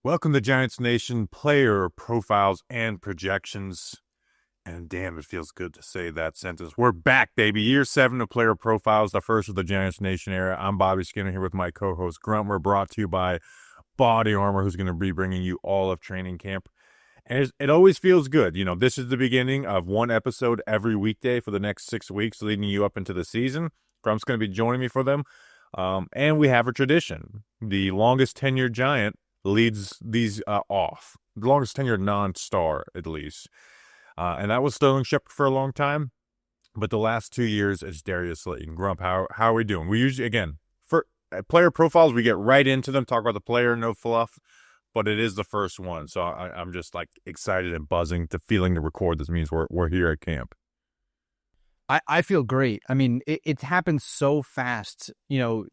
Welcome to Giants Nation player profiles and projections. And damn, it feels good to say that sentence. We're back, baby. Year 7 of player profiles, the first of the Giants Nation era. I'm Bobby Skinner here with my co-host Grump. We're brought to you by Body Armor, who's going to be bringing you all of training camp. And it always feels good. You know, this is the beginning of one episode every weekday for the next 6 weeks, leading you up into the season. Grump's going to be joining me for them. And we have a tradition. The longest tenured Giant leads these off. The longest tenured non-star, at least. And that was Sterling Shepard for a long time. But the last 2 years is Darius Slayton. Grump, how are we doing? We usually, again, for player profiles, we get right into them, talk about the player, no fluff. But it is the first one. So I'm just like excited and buzzing to feeling to record. This means we're here at camp. I feel great. I mean, it happens so fast. You know,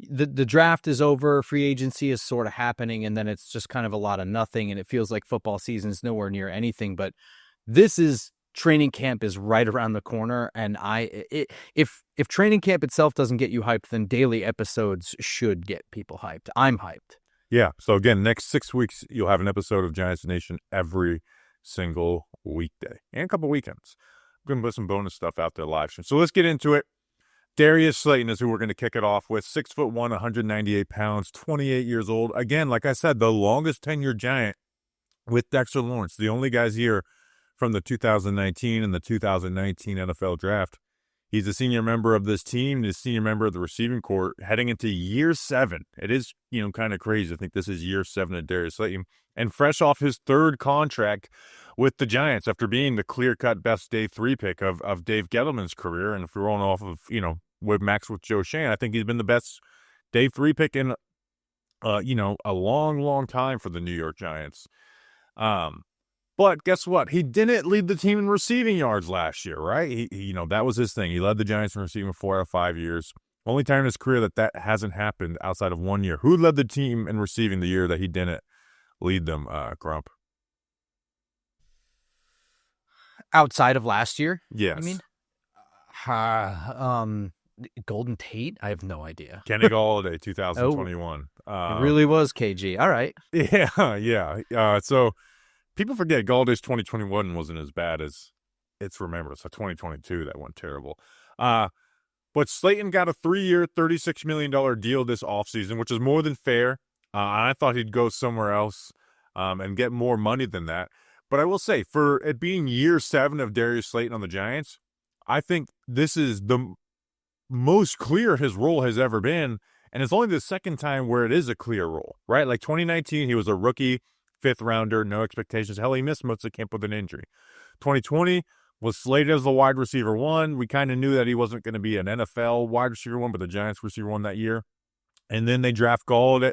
the draft is over, free agency is sort of happening, and then it's just kind of a lot of nothing, and it feels like football season is nowhere near anything. But this is training camp is right around the corner, and if training camp itself doesn't get you hyped, then daily episodes should get people hyped. I'm hyped. Yeah. So again, next 6 weeks you'll have an episode of Giants Nation every single weekday and a couple weekends. I'm going to put some bonus stuff out there live stream. So let's get into it. Darius Slayton is who we're going to kick it off with. 6'1", 198 pounds, 28 years old. Again, like I said, the longest tenured Giant with Dexter Lawrence. The only guys here from the 2019 and the 2019 NFL Draft. He's a senior member of this team. He's a senior member of the receiving corps heading into year 7. It is, kind of crazy. I think this is year 7 of Darius Slayton. And fresh off his third contract with the Giants after being the clear-cut best day 3 pick of Dave Gettleman's career. And if we're rolling off of, with Max with Joe Shane, I think he's been the best day 3 pick in, a long, long time for the New York Giants. But guess what? He didn't lead the team in receiving yards last year, right? He that was his thing. He led the Giants in receiving 4 out of 5 years. Only time in his career that hasn't happened outside of 1 year. Who led the team in receiving the year that he didn't lead them, Grump? Outside of last year? Yes. I mean? Golden Tate? I have no idea. Kenny Galladay, 2021. It really was KG. All right. Yeah. So people forget Galladay's 2021 wasn't as bad as it's remembered. So 2022, that went terrible. But Slayton got a 3-year, $36 million deal this offseason, which is more than fair. I thought he'd go somewhere else and get more money than that. But I will say, for it being year 7 of Darius Slayton on the Giants, I think this is the most clear his role has ever been. And it's only the second time where it is a clear role, right? Like 2019, he was a rookie 5th rounder, no expectations. Hell, he missed most of camp with an injury. 2020 was slated as the wide receiver 1. We kind of knew that he wasn't going to be an NFL wide receiver 1, but the Giants receiver 1 that year. And then they draft Tony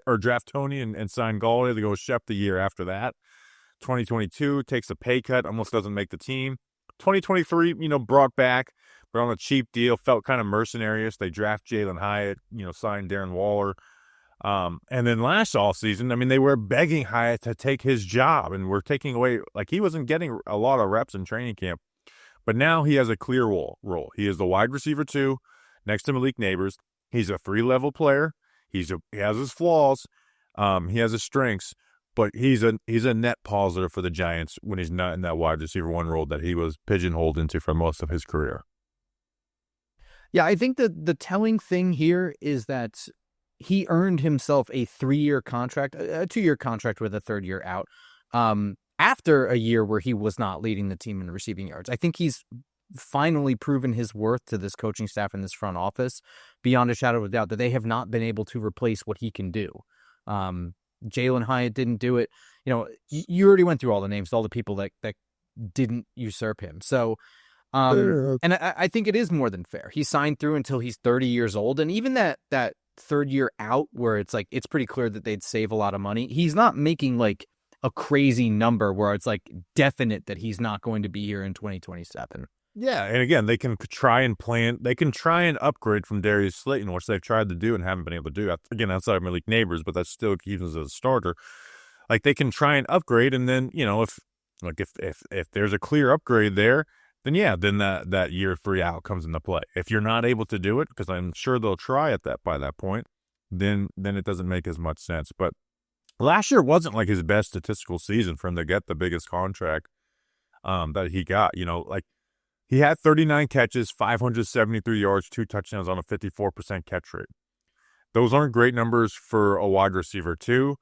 and sign Galladay. They go Shep the year after that. 2022 takes a pay cut, almost doesn't make the team. 2023, brought back, but on a cheap deal, felt kind of mercenarious. They draft Jalen Hyatt, signed Darren Waller. And then last offseason, I mean, they were begging Hyatt to take his job and we're taking away, like he wasn't getting a lot of reps in training camp. But now he has a clear role. He is the wide receiver 2 next to Malik Neighbors. He's a 3-level player. He has his flaws. He has his strengths. But he's a net positive for the Giants when he's not in that wide receiver 1 role that he was pigeonholed into for most of his career. Yeah, I think that the telling thing here is that he earned himself a 3-year contract, a 2-year contract with a 3rd year out, after a year where he was not leading the team in receiving yards. I think he's finally proven his worth to this coaching staff and this front office beyond a shadow of a doubt that they have not been able to replace what he can do. Jalen Hyatt didn't do it. You already went through all the names, all the people that didn't usurp him. So, and I think it is more than fair. He signed through until he's 30 years old. And even that 3rd year out where it's like, it's pretty clear that they'd save a lot of money. He's not making like a crazy number where it's like definite that he's not going to be here in 2027. Yeah, and again, they can try and upgrade from Darius Slayton, which they've tried to do and haven't been able to do. Again, outside of Malik Neighbors, but that still keeps us as a starter. Like they can try and upgrade, and then if there's a clear upgrade there, then that year 3 out comes into play. If you're not able to do it, because I'm sure they'll try at that by that point, then it doesn't make as much sense. But last year wasn't like his best statistical season for him to get the biggest contract that he got. Like he had 39 catches, 573 yards, 2 touchdowns on a 54% catch rate. Those aren't great numbers for a wide receiver too.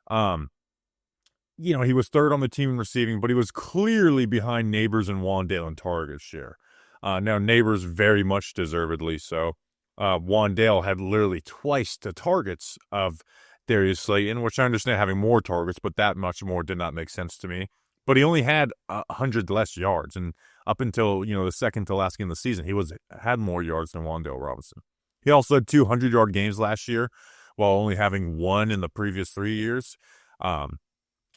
He was third on the team in receiving, but he was clearly behind Neighbors and Wandale in target share. Now, Neighbors very much deservedly so. Wandale had literally twice the targets of Darius Slayton, which I understand having more targets, but that much more did not make sense to me. But he only had 100 less yards, and up until the second to last game of the season, he had more yards than Wandale Robinson. He also had 200-yard games last year, while only having one in the previous 3 years.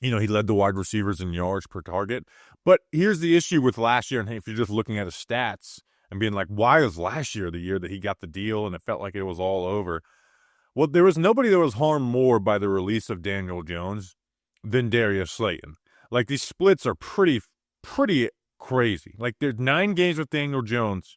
He led the wide receivers in yards per target. But here's the issue with last year, and if you're just looking at his stats and being like, why was last year the year that he got the deal and it felt like it was all over? Well, there was nobody that was harmed more by the release of Daniel Jones than Darius Slayton. Like, these splits are pretty crazy. Like, there's 9 games with Daniel Jones.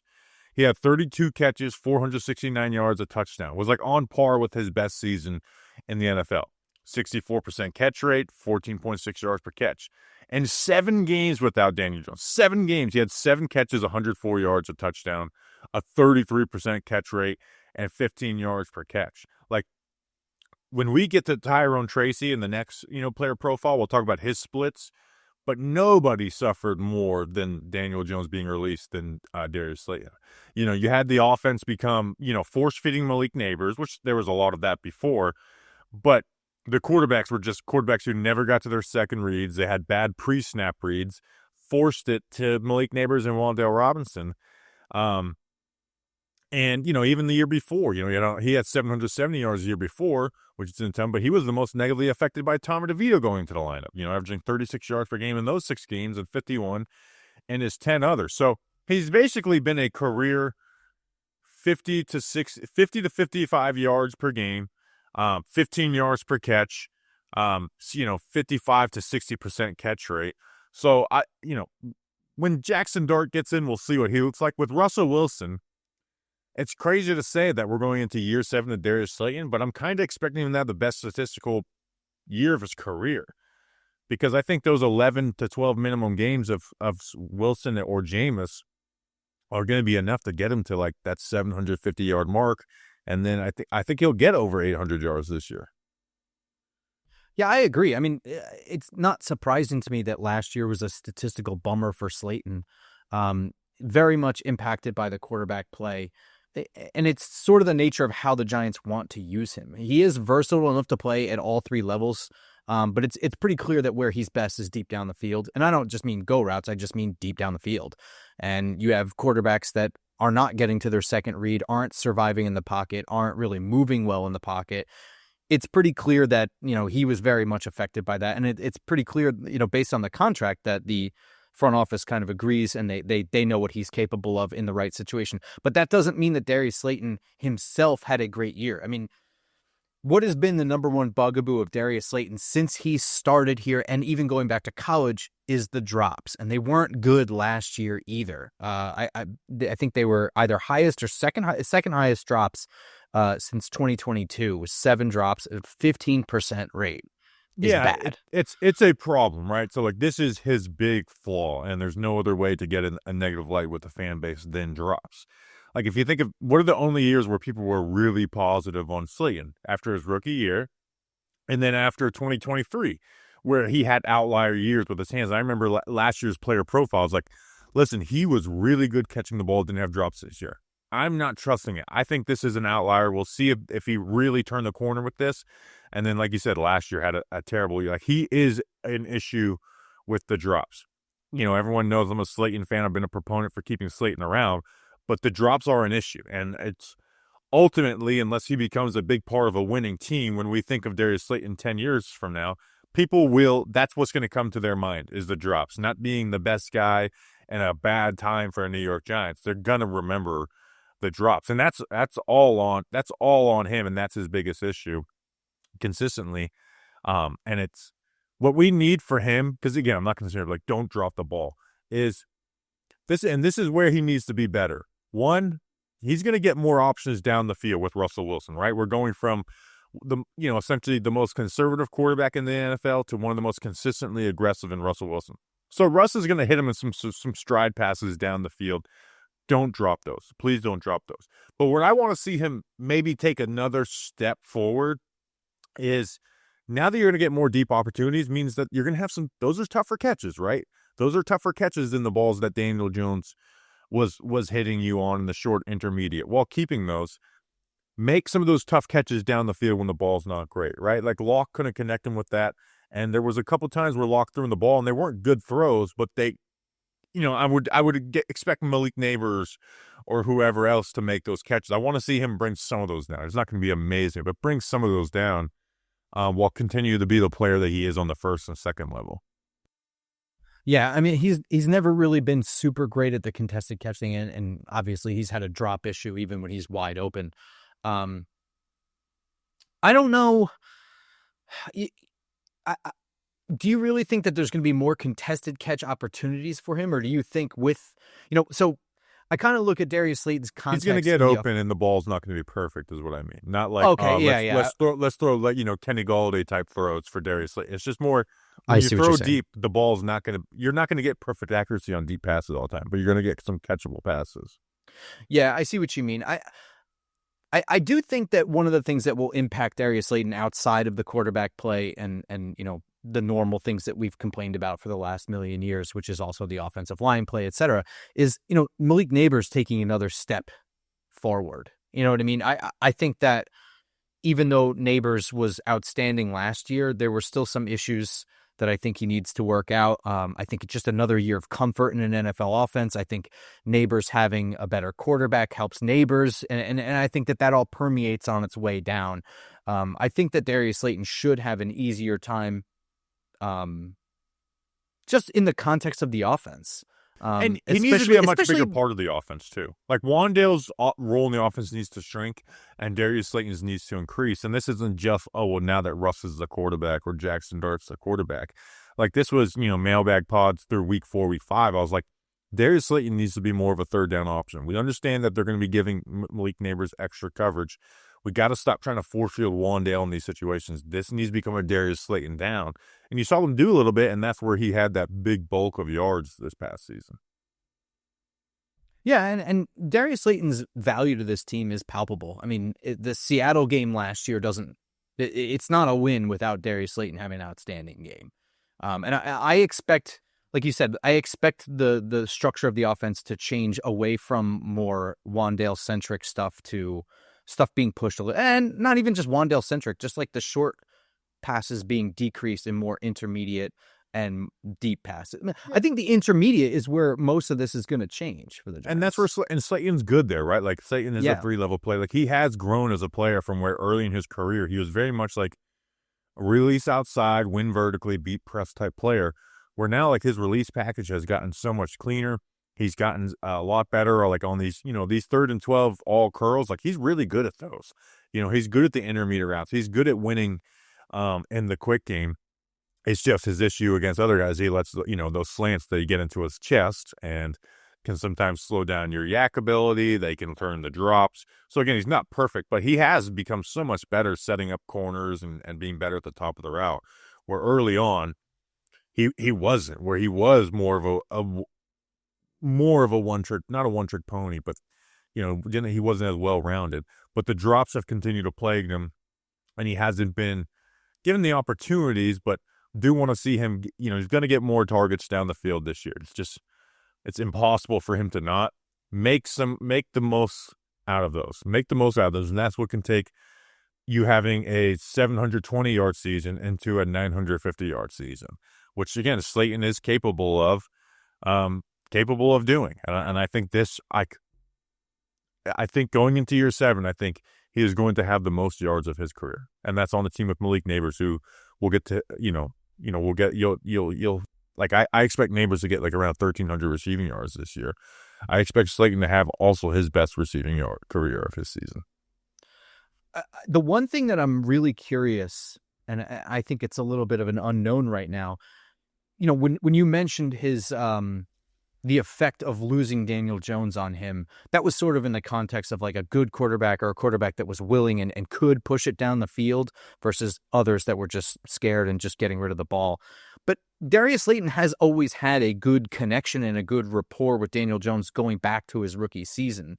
He had 32 catches, 469 yards, a touchdown. It was like on par with his best season in the NFL. 64% catch rate, 14.6 yards per catch. And 7 games without Daniel Jones. 7 games. He had 7 catches, 104 yards, a touchdown, a 33% catch rate, and 15 yards per catch. Like, when we get to Tyrone Tracy in the next, player profile, we'll talk about his splits. But nobody suffered more than Daniel Jones being released than Darius Slayton. You had the offense become, force-feeding Malik Neighbors, which there was a lot of that before. But the quarterbacks were just quarterbacks who never got to their second reads. They had bad pre-snap reads, forced it to Malik Neighbors and Wandale Robinson. And, even the year before, he had 770 yards the year before, which is in time, but he was the most negatively affected by Tommy DeVito going into the lineup, averaging 36 yards per game in those 6 games and 51 in his 10 others. So he's basically been a career 50 to 55 yards per game, 15 yards per catch, 55 to 60% catch rate. So when Jackson Dart gets in, we'll see what he looks like. With Russell Wilson, it's crazy to say that we're going into year 7 of Darius Slayton, but I'm kind of expecting him to have the best statistical year of his career, because I think those 11 to 12 minimum games of Wilson or Jameis are going to be enough to get him to like that 750-yard mark, and then I think he'll get over 800 yards this year. Yeah, I agree. I mean, it's not surprising to me that last year was a statistical bummer for Slayton, very much impacted by the quarterback play. And it's sort of the nature of how the Giants want to use him. He is versatile enough to play at all 3 levels, but it's pretty clear that where he's best is deep down the field. And I don't just mean go routes, I just mean deep down the field. And you have quarterbacks that are not getting to their second read, aren't surviving in the pocket, aren't really moving well in the pocket. It's pretty clear that, he was very much affected by that. And it's pretty clear, based on the contract, that the front office kind of agrees, and they know what he's capable of in the right situation. But that doesn't mean that Darius Slayton himself had a great year. I mean, what has been the number one bugaboo of Darius Slayton since he started here, and even going back to college, is the drops. And they weren't good last year either. I think they were either highest or second highest drops since 2022, with 7 drops at 15% rate. Bad. It's a problem, right? So like, this is his big flaw, and there's no other way to get a negative light with the fan base than drops. Like, if you think of what are the only years where people were really positive on Slayton, after his rookie year, and then after 2023, where he had outlier years with his hands. I remember last year's player profiles, like, listen, he was really good catching the ball, didn't have drops this year. I'm not trusting it. I think this is an outlier. We'll see if he really turned the corner with this. And then, like you said, last year had a terrible year. Like, he is an issue with the drops. Everyone knows I'm a Slayton fan. I've been a proponent for keeping Slayton around, but the drops are an issue. And it's ultimately, unless he becomes a big part of a winning team, when we think of Darius Slayton 10 years from now, that's what's going to come to their mind, is the drops, not being the best guy and a bad time for a New York Giants. They're going to remember the drops. And that's all on him, and that's his biggest issue consistently. And it's what we need for him, because again, I'm not going to say like, don't drop the ball, is this, and this is where he needs to be better. One, he's going to get more options down the field with Russell Wilson, right? We're going from essentially the most conservative quarterback in the NFL to one of the most consistently aggressive in Russell Wilson. So Russ is going to hit him in some stride passes down the field. Don't drop those. Please don't drop those. But where I want to see him maybe take another step forward is now that you're going to get more deep opportunities means that you're going to have those are tougher catches, right? Those are tougher catches than the balls that Daniel Jones was hitting you on in the short intermediate. While keeping those, make some of those tough catches down the field when the ball's not great, right? Like Locke couldn't connect him with that. And there was a couple times where Locke threw in the ball and they weren't good throws, but they, I would expect Malik Neighbors or whoever else to make those catches. I want to see him bring some of those down. It's not going to be amazing, but bring some of those down while continue to be the player that he is on the first and second level. Yeah, I mean, he's never really been super great at the contested catching, and obviously he's had a drop issue even when he's wide open. I don't know. Do you really think that there's going to be more contested catch opportunities for him, or do you think so I kind of look at Darius Slayton's context. He's going to get open and the ball's not going to be perfect is what I mean. Not like, okay, let's throw Kenny Golladay type throws for Darius Slayton. It's just more when you throw deep, the ball's you're not going to get perfect accuracy on deep passes all the time, but you're going to get some catchable passes. Yeah, I see what you mean. I do think that one of the things that will impact Darius Slayton outside of the quarterback play and the normal things that we've complained about for the last million years, which is also the offensive line play, et cetera, is, Malik Neighbors taking another step forward. You know what I mean? I think that even though Neighbors was outstanding last year, there were still some issues that I think he needs to work out. I think it's just another year of comfort in an NFL offense. I think Neighbors having a better quarterback helps Neighbors, and I think that all permeates on its way down. I think that Darius Slayton should have an easier time just in the context of the offense. And he needs to be a much bigger part of the offense, too. Like, Wandale's role in the offense needs to shrink, and Darius Slayton's needs to increase. And this isn't just, now that Russ is the quarterback or Jackson Dart's the quarterback. Like, this was, mailbag pods through week 4, week 5. I was like, Darius Slayton needs to be more of a third down option. We understand that they're going to be giving Malik Neighbors extra coverage. We got to stop trying to force field Wandale in these situations. This needs to become a Darius Slayton down. And you saw him do a little bit, and that's where he had that big bulk of yards this past season. Yeah, and Darius Slayton's value to this team is palpable. I mean, the Seattle game last year it's not a win without Darius Slayton having an outstanding game. And I expect, like you said, the structure of the offense to change away from more Wandale-centric stuff to stuff being pushed a little, and not even just Wandale-centric, just like the short passes being decreased and more intermediate and deep passes. I think the intermediate is where most of this is going to change for the Giants. And that's where Slayton's good there, right? Like, Slayton is a 3-level player. Like, he has grown as a player from where early in his career he was very much like a release outside, win vertically, beat press type player, where now, like, his release package has gotten so much cleaner. He's gotten a lot better, or like on these, these 3rd and 12 all curls. Like, he's really good at those. He's good at the intermediate routes. He's good at winning in the quick game. It's just his issue against other guys. He lets, those slants that get into his chest and can sometimes slow down your yak ability. They can turn the drops. So, again, he's not perfect, but he has become so much better setting up corners and being better at the top of the route, where early on he wasn't, where he was more of a one-trick, not a one-trick pony, but, he wasn't as well-rounded. But the drops have continued to plague him, and he hasn't been given the opportunities, but do want to see him, he's going to get more targets down the field this year. It's impossible for him to not make the most out of those. Make the most out of those, and that's what can take you having a 720-yard season into a 950-yard season, which, again, Slayton is capable of doing. And I think I think going into year 7, I think he is going to have the most yards of his career. And that's on the team with Malik Neighbors, who will get to, we'll get, you'll like, I expect Neighbors to get like around 1,300 receiving yards this year. I expect Slayton to have also his best receiving yard career of his season. The one thing that I'm really curious, and I think it's a little bit of an unknown right now, when you mentioned his, the effect of losing Daniel Jones on him, that was sort of in the context of like a good quarterback or a quarterback that was willing and could push it down the field versus others that were just scared and just getting rid of the ball. But Darius Slayton has always had a good connection and a good rapport with Daniel Jones going back to his rookie season.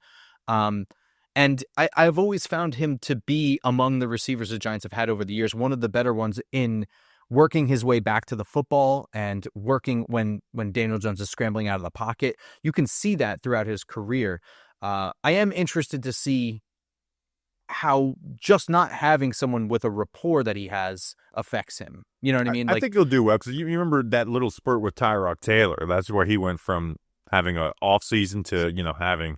And I've always found him to be, among the receivers the Giants have had over the years, one of the better ones in working his way back to the football and working when Daniel Jones is scrambling out of the pocket. You can see that throughout his career. I am interested to see how just not having someone with a rapport that he has affects him. You know what I mean? I think he'll do well, because you remember that little spurt with Tyrod Taylor. That's where he went from having an off season to, having,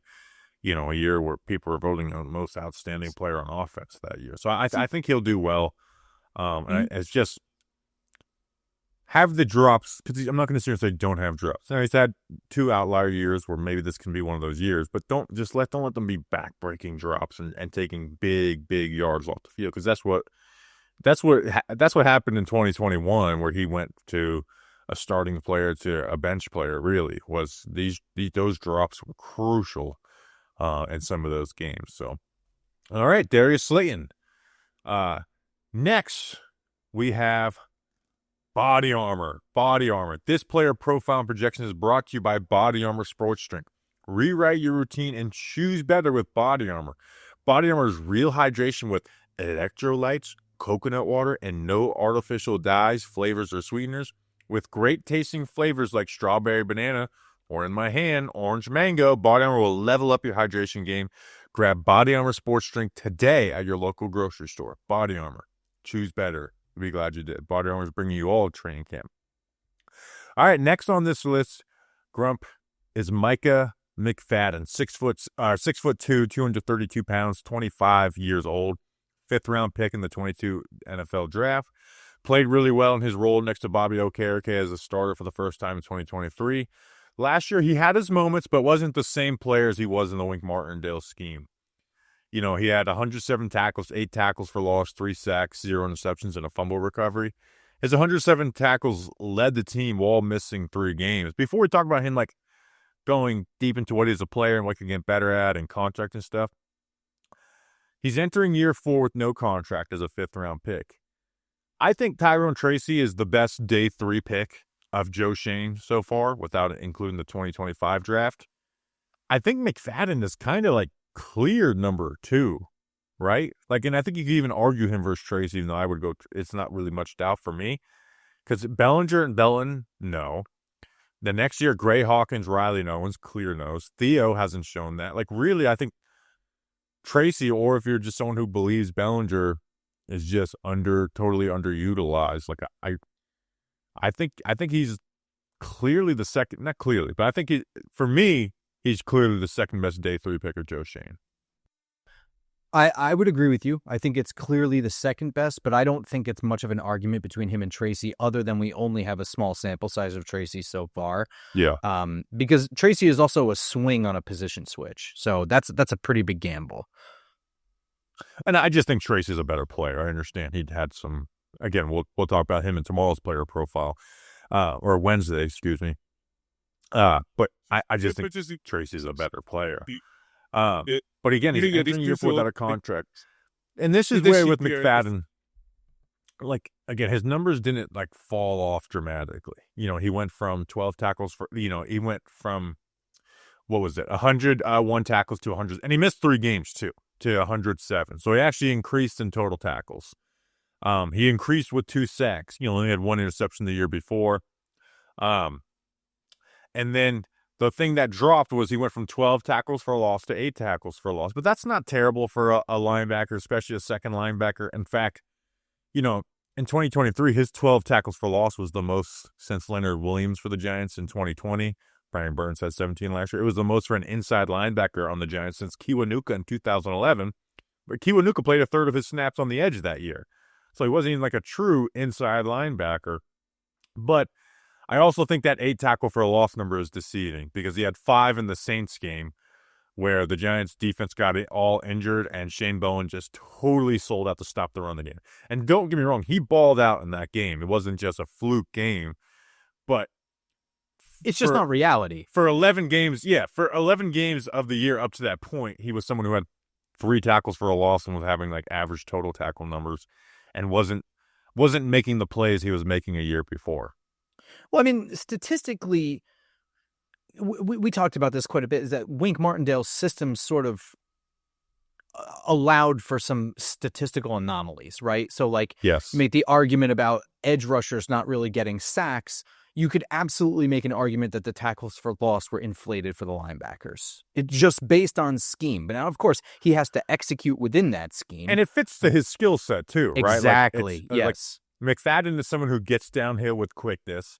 a year where people were voting on most outstanding player on offense that year. So I think he'll do well. And it's just have the drops, because I'm not going to sit here and say don't have drops. Now, he's had 2 outlier years where maybe this can be one of those years, but don't let them be back-breaking drops and taking big yards off the field, because that's what happened in 2021, where he went to a starting player to a bench player. Really, was those drops were crucial in some of those games. So, all right, Darius Slayton. Next, we have Body Armor. This player profile and projection is brought to you by Body Armor Sports Drink. Rewrite your routine and choose better with Body Armor. Body Armor is real hydration with electrolytes, coconut water, and no artificial dyes, flavors, or sweeteners. With great tasting flavors like strawberry banana, or in my hand, orange mango, Body Armor will level up your hydration game. Grab Body Armor Sports Drink today at your local grocery store. Body Armor. Choose better. Be glad you did. Body Armor is bringing you all training camp. All right, next on this list, Grump, is Micah McFadden, 6'2", 232 pounds, 25 years old, 5th round pick in the 22 NFL draft. Played really well in his role next to Bobby Okereke as a starter for the first time in 2023. Last year, he had his moments, but wasn't the same player as he was in the Wink Martindale scheme. He had 107 tackles, 8 tackles for loss, 3 sacks, 0 interceptions, and a fumble recovery. His 107 tackles led the team while missing 3 games. Before we talk about him going deep into what he's a player and what he can get better at and contract and stuff, he's entering year 4 with no contract as a 5th round pick. I think Tyrone Tracy is the best day 3 pick of Joe Shane so far, without including the 2025 draft. I think McFadden is kind of clear number 2, right? And I think you could even argue him versus Tracy, even though I would go, it's not really much doubt for me. Because Bellinger and Bellin, no. The next year, Gray, Hawkins, Riley, no one's clear nose. Theo hasn't shown that. Really, I think Tracy, or if you're just someone who believes Bellinger is just totally underutilized, I think he's clearly the second, not clearly, but I think for me, he's clearly the second best day 3 pick of Joe Shane. I would agree with you. I think it's clearly the second best, but I don't think it's much of an argument between him and Tracy, other than we only have a small sample size of Tracy so far. Yeah. Because Tracy is also a swing on a position switch, so that's a pretty big gamble. And I just think Tracy's a better player. I understand he'd had some. Again, we'll talk about him in tomorrow's player profile, or Wednesday, excuse me. But I just think Tracy's a better player. But again, he's entering year 4 without a contract. And this is where with McFadden, again, his numbers didn't fall off dramatically. He went from 12 tackles he went from, 101 tackles to 100, and he missed 3 games too, to 107. So he actually increased in total tackles. He increased with 2 sacks. He only had 1 interception the year before. And then the thing that dropped was he went from 12 tackles for a loss to 8 tackles for a loss. But that's not terrible for a linebacker, especially a second linebacker. In fact, in 2023, his 12 tackles for loss was the most since Leonard Williams for the Giants in 2020. Brian Burns had 17 last year. It was the most for an inside linebacker on the Giants since Kiwanuka in 2011. But Kiwanuka played a third of his snaps on the edge that year. So he wasn't even a true inside linebacker. But I also think that 8 tackle for a loss number is deceiving, because he had 5 in the Saints game where the Giants defense got it all injured and Shane Bowen just totally sold out to stop the run of the game. And don't get me wrong, he balled out in that game. It wasn't just a fluke game, but It's just not reality. For 11 games, for 11 games of the year up to that point, he was someone who had 3 tackles for a loss and was having like average total tackle numbers and wasn't making the plays he was making a year before. Well, I mean, statistically, we talked about this quite a bit, is that Wink Martindale's system sort of allowed for some statistical anomalies, right? So, like, yes, you make the argument about edge rushers not really getting sacks. You could absolutely make an argument that the tackles for loss were inflated for the linebackers. It's just based on scheme. But now, of course, he has to execute within that scheme. And it fits to his skill set, too, right? Exactly, yes. Like, McFadden is someone who gets downhill with quickness.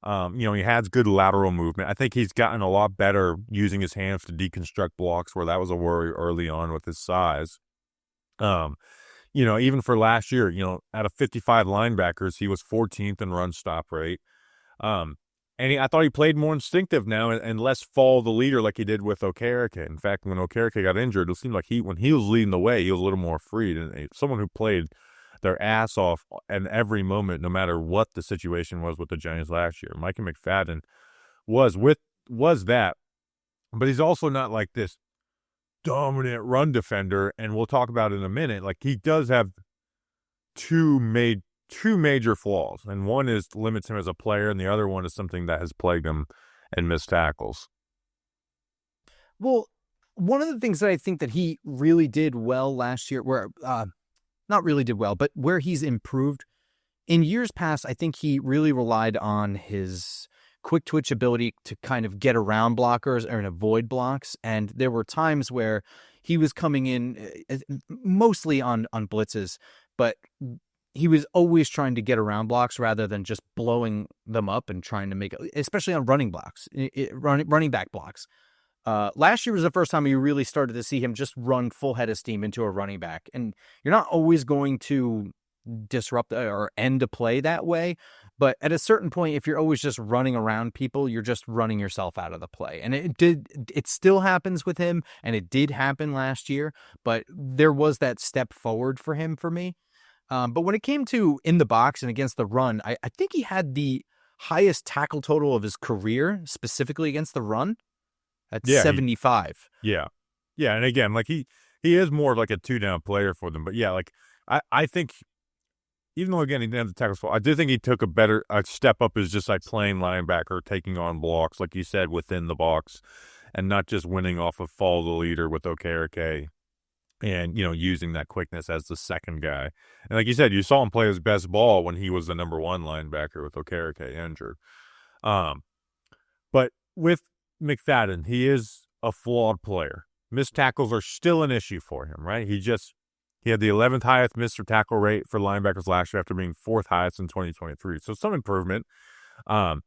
He has good lateral movement. I think he's gotten a lot better using his hands to deconstruct blocks, where that was a worry early on with his size. Even for last year, out of 55 linebackers, he was 14th in run stop rate. I thought he played more instinctive now and less follow the leader like he did with Okereke. In fact, when Okereke got injured, it seemed like when he was leading the way, he was a little more free. And someone who played their ass off in every moment, no matter what the situation was with the Giants last year. Micah McFadden was that, but he's also not like this dominant run defender. And we'll talk about it in a minute. Like, he does have two major flaws, and one is limits him as a player, and the other one is something that has plagued him and missed tackles. Well, one of the things that I think that he really did well last year, where not really did well, but where he's improved in years past, I think he really relied on his quick twitch ability to kind of get around blockers or avoid blocks. And there were times where he was coming in mostly on blitzes, but he was always trying to get around blocks rather than just blowing them up and trying to make it, especially on running back blocks. Last year was the first time you really started to see him just run full head of steam into a running back. And you're not always going to disrupt or end a play that way. But at a certain point, if you're always just running around people, you're just running yourself out of the play. And it still happens with him. And it did happen last year. But there was that step forward for him for me. But when it came to in the box and against the run, I think he had the highest tackle total of his career, specifically against the run. At 75. Yeah. And again, like he is more of like a 2-down player for them. But yeah, like I think, even though again he didn't have the tackles, I do think he took a step up as just like playing linebacker, taking on blocks, like you said, within the box, and not just winning off of follow the leader with Okereke, and using that quickness as the second guy. And like you said, you saw him play his best ball when he was the number 1 linebacker with Okereke injured. But with McFadden, he is a flawed player. Missed tackles are still an issue for him, right? He had the 11th highest missed tackle rate for linebackers last year after being 4th highest in 2023. So some improvement. But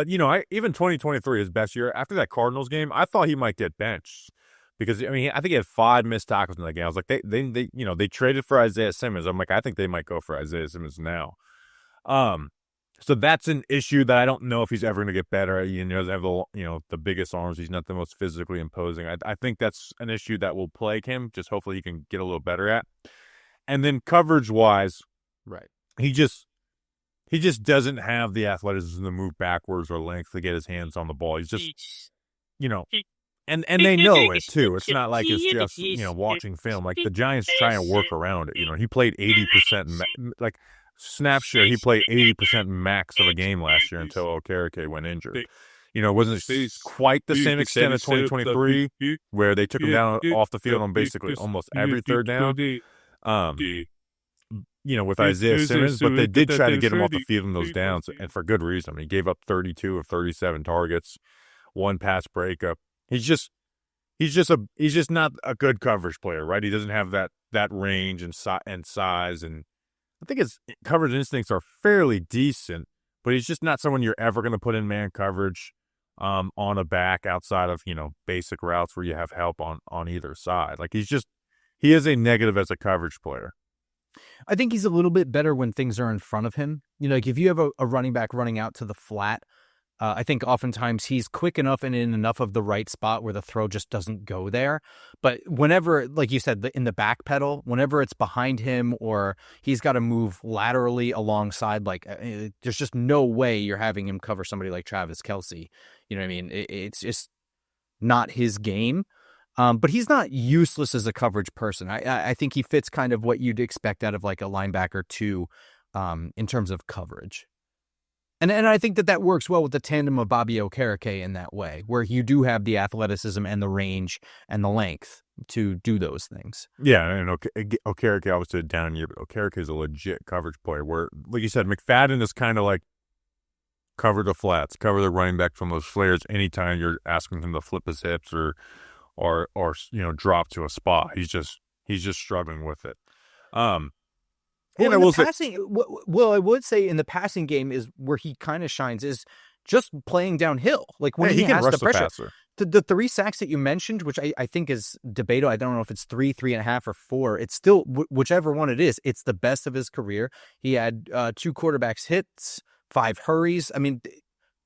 even 2023, his best year, after that Cardinals game, I thought he might get benched because I think he had 5 missed tackles in that game. I was like, they traded for Isaiah Simmons. I'm like, I think they might go for Isaiah Simmons now. So that's an issue that I don't know if he's ever going to get better. He doesn't have the biggest arms. He's not the most physically imposing. I think that's an issue that will plague him. Just hopefully he can get a little better at. And then coverage wise, right? He just doesn't have the athleticism to move backwards or length to get his hands on the ball. He's just, and they know it too. It's not like it's just watching film. Like the Giants try and work around it. He played 80%. Like snap share, he played 80% max of a game last year until Okereke went injured. It wasn't quite the same extent of 2023 where they took him down off the field on basically almost every third down. With Isaiah Simmons, but they did try to get him off the field in those downs, and for good reason. He gave up 32 of 37 targets, 1 pass breakup. He's just not a good coverage player, right? He doesn't have that range and size, and I think his coverage instincts are fairly decent, but he's just not someone you're ever going to put in man coverage on a back outside of, basic routes where you have help on either side. Like he is a negative as a coverage player. I think he's a little bit better when things are in front of him. Like if you have a running back running out to the flat, I think oftentimes he's quick enough and in enough of the right spot where the throw just doesn't go there. But whenever, like you said, in the back pedal, whenever it's behind him or he's got to move laterally alongside, like there's just no way you're having him cover somebody like Travis Kelce. You know what I mean? It's just not his game. But he's not useless as a coverage person. I think he fits kind of what you'd expect out of like a linebacker too, in terms of coverage. And I think that works well with the tandem of Bobby Okereke in that way, where you do have the athleticism and the range and the length to do those things. Yeah, and Okereke obviously down year, but Okereke is a legit coverage player. Where, like you said, McFadden is kind of like cover the flats, cover the running back from those flares anytime you're asking him to flip his hips or drop to a spot. He's just struggling with it. Well, in the passing, I would say in the passing game is where he kind of shines is just playing downhill. Like when he has the pressure. The 3 sacks that you mentioned, which I think is debatable. I don't know if it's 3, 3.5, or 4. It's still whichever one it is. It's the best of his career. He had 2 quarterbacks hits, 5 hurries. I mean,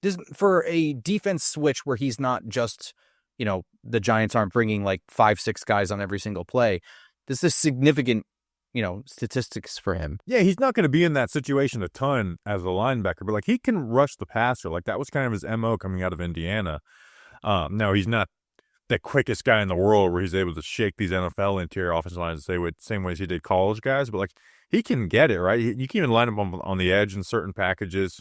this for a defense switch where he's not just, the Giants aren't bringing like 5, 6 guys on every single play. This is significant, statistics for him. Yeah, he's not going to be in that situation a ton as a linebacker, but like he can rush the passer. Like that was kind of his MO coming out of Indiana. No, he's not the quickest guy in the world where he's able to shake these NFL interior offensive lines the same way as he did college guys, but like he can get it, right? You can even line him on the edge in certain packages.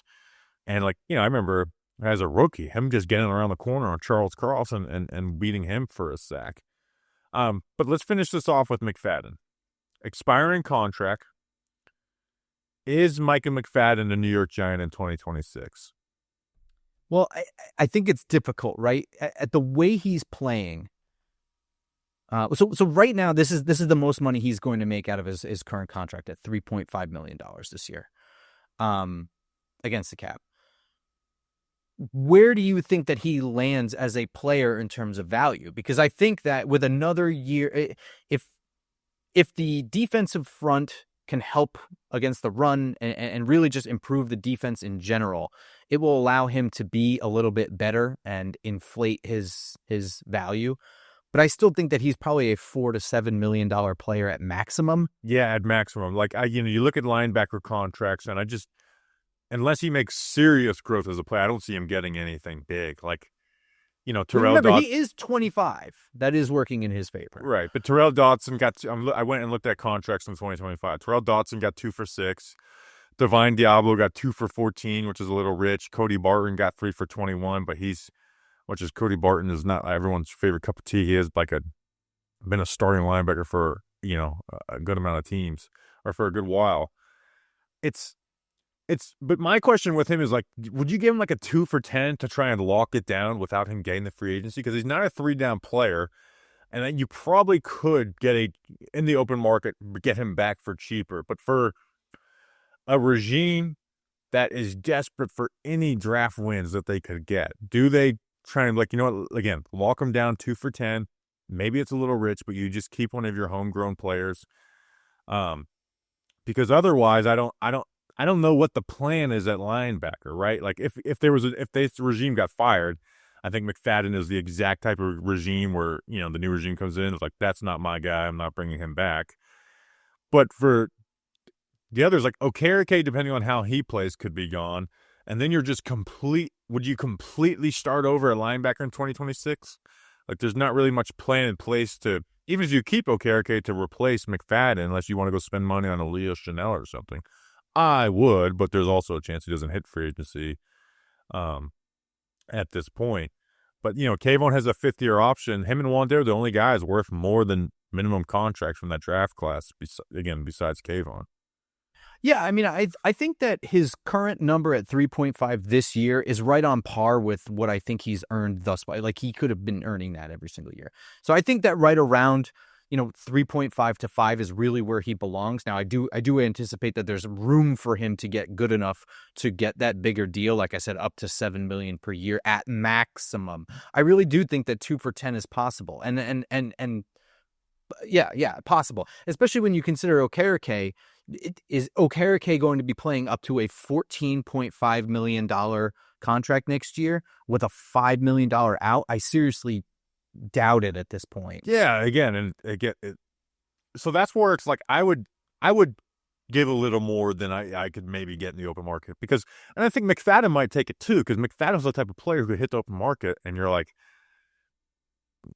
And like, I remember as a rookie, him just getting around the corner on Charles Cross and beating him for a sack. But let's finish this off with McFadden. Expiring contract. Is Micah McFadden a New York Giant in 2026? Well, I think it's difficult, right? At the way he's playing. So right now, this is the most money he's going to make out of his current contract at $3.5 million this year, against the cap. Where do you think that he lands as a player in terms of value? Because I think that with another year, if the defensive front can help against the run and really just improve the defense in general, it will allow him to be a little bit better and inflate his value. But I still think that he's probably a $4 to $7 million player at maximum. Yeah, at maximum. Like you look at linebacker contracts, and unless he makes serious growth as a player, I don't see him getting anything big. Like, Terrell Dodson. He is 25. That is working in his favor. Right. But Terrell Dodson I went and looked at contracts in 2025. Terrell Dodson got 2 for 6. Divine Diablo got 2 for 14, which is a little rich. Cody Barton got 3 for 21, but Cody Barton is not everyone's favorite cup of tea. He has been a starting linebacker for, a good amount of teams or for a good while. But my question with him is like, would you give him like a 2 for 10 to try and lock it down without him getting the free agency? Because he's not a 3-down player, and then you probably could in the open market, get him back for cheaper. But for a regime that is desperate for any draft wins that they could get, do they try and again, lock him down 2 for 10? Maybe it's a little rich, but you just keep one of your homegrown players. Because otherwise, I don't know what the plan is at linebacker, right? Like if this regime got fired, I think McFadden is the exact type of regime where, the new regime comes in. It's like, that's not my guy. I'm not bringing him back. But for the others, like Okereke, depending on how he plays, could be gone. And then you're just would you completely start over at linebacker in 2026? Like there's not really much plan in place even if you keep Okereke, to replace McFadden, unless you want to go spend money on a Leo Chanel or something. I would, but there's also a chance he doesn't hit free agency at this point. But, Kayvon has a 5th-year option. Him and Wan'Dale are the only guys worth more than minimum contracts from that draft class, besides Kayvon. Yeah, I mean, I think that his current number at 3.5 this year is right on par with what I think he's earned thus far. Like, he could have been earning that every single year. So I think that right around 3.5 to 5 is really where he belongs. Now, I do anticipate that there's room for him to get good enough to get that bigger deal. Like I said, up to $7 million per year at maximum. I really do think that 2 for 10 is possible. And Yeah, possible. Especially when you consider Okereke. Is Okereke going to be playing up to a $14.5 million contract next year with a $5 million out? I seriously doubt it at this point. Yeah, so that's where it's like I would give a little more than I could maybe get in the open market and I think McFadden might take it too because McFadden's the type of player who could hit the open market and you're like,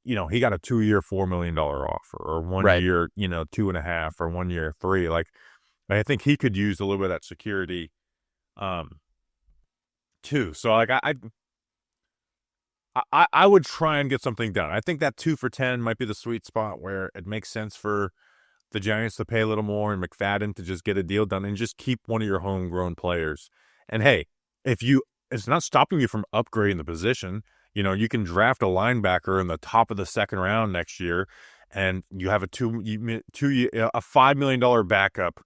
he got a 2-year $4 million offer or 1 Right. year, 2.5 or 1 year 3. Like, I think he could use a little bit of that security, too. So like I would try and get something done. I think that 2 for 10 might be the sweet spot where it makes sense for the Giants to pay a little more and McFadden to just get a deal done and just keep one of your homegrown players. And hey, it's not stopping you from upgrading the position. You can draft a linebacker in the top of the second round next year, and you have a $5 million backup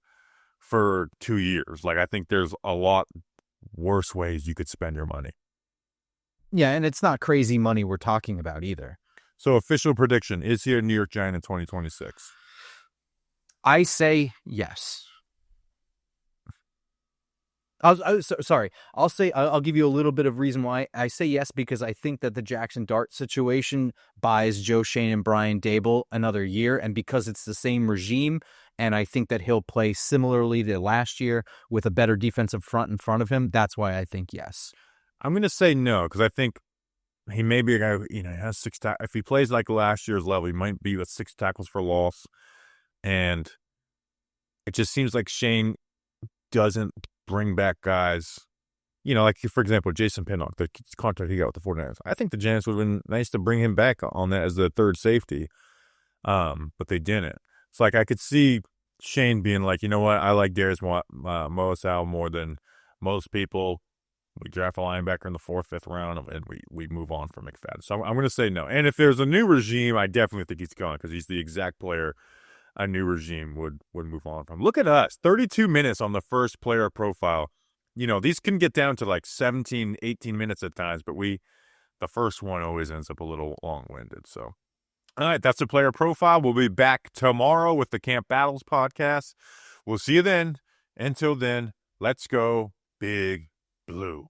for 2 years. Like I think there's a lot worse ways you could spend your money. Yeah, and it's not crazy money we're talking about either. So official prediction, is he a New York Giant in 2026? I say yes. Sorry. I'll give you a little bit of reason why I say yes, because I think that the Jackson Dart situation buys Joe Shane and Brian Dable another year, and because it's the same regime, and I think that he'll play similarly to last year with a better defensive front in front of him. That's why I think yes. I'm going to say no because I think he may be a guy who has 6 tackles. If he plays like last year's level, he might be with 6 tackles for loss, and it just seems like Shane doesn't bring back guys, like, for example, Jason Pinnock, the contract he got with the 49ers. I think the Giants would have been nice to bring him back on that as the third safety, but they didn't. It's like I could see Shane being like, you know what, I like Darius Moasau more than most people. We draft a linebacker in the 4th, 5th round, and we move on from McFadden. So I'm going to say no. And if there's a new regime, I definitely think he's gone because he's the exact player a new regime would move on from. Look at us, 32 minutes on the first player profile. These can get down to like 17, 18 minutes at times, but the first one always ends up a little long-winded. So, all right, that's the player profile. We'll be back tomorrow with the Camp Battles podcast. We'll see you then. Until then, let's go Big Blue.